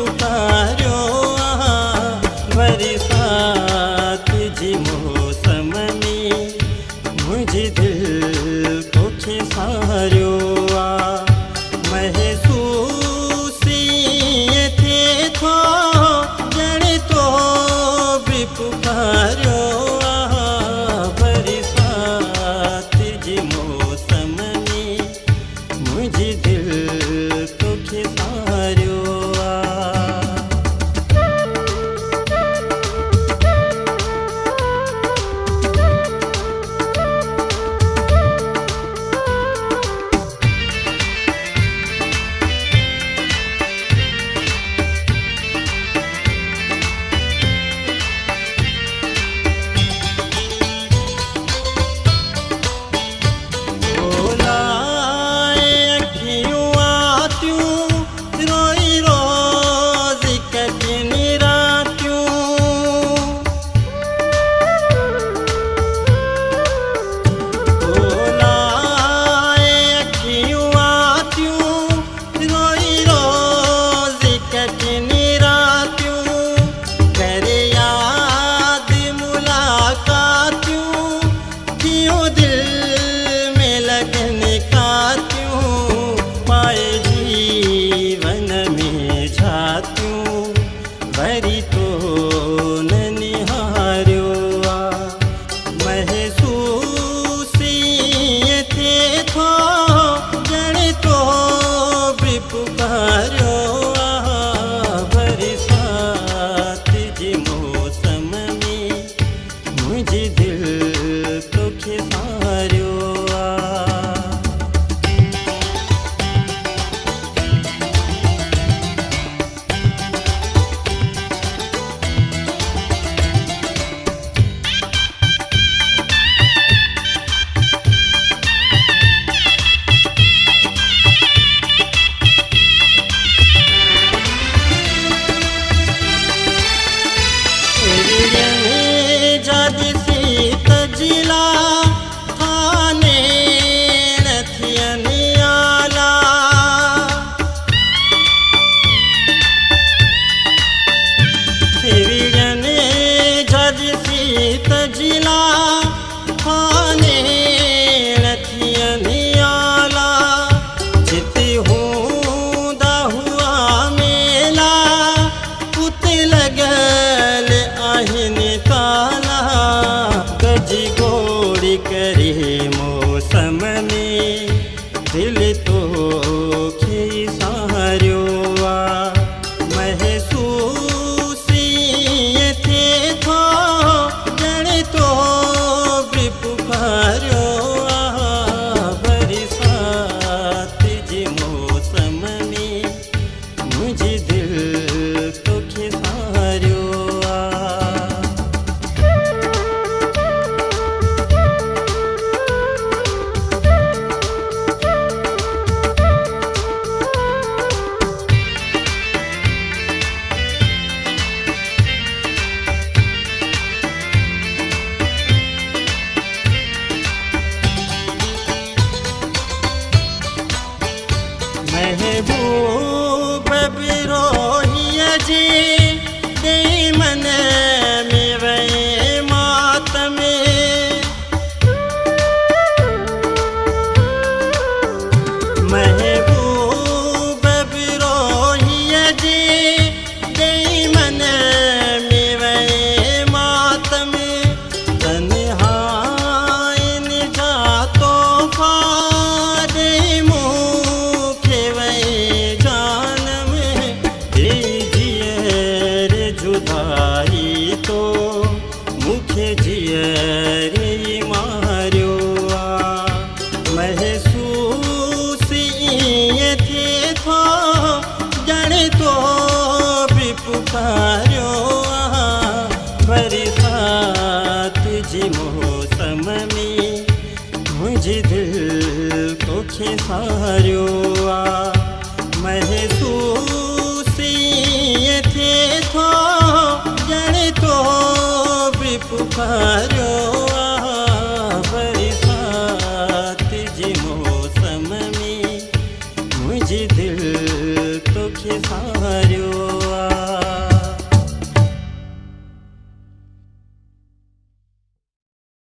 पुकारो बरसात जी मौसम में मुझे दिल को खिसारो महसूस ये थे थो जड़ तो भी पुकारो बरसात जी मौसम में मुझे दिल को खिसारो भरी तो निहारो महसूस ये थे थो जड़ तो भी पुकारो बरसात जी मौसम में मुझे दिल को खिसारो जिला खाने रथियनियाला चित हूँ हुआ मेला पुत लगल आहिन काला गजी गोड़ी करे मौसम में दिल तो खिसारो महसूस ये थे थो तो भी पुकारो बरसात जी मौसम में मुझे दिल को खिसारो महबूब बिरोहिया जी दे मन में वे मातम महबूब बिरोहिया जी दे मन में वे मातम तन्हाइन जातो फादे जुदाई तो मुखे जियरे मारो महसूस ये थे थो जड़ तो भी पुकारो बरसात जी मौसम में मुझे दिल को खिसारो महसूस ये थे थो जड़ तो भी पुकारो बरसात जी मौसम में मुझे दिल तो खिसारो।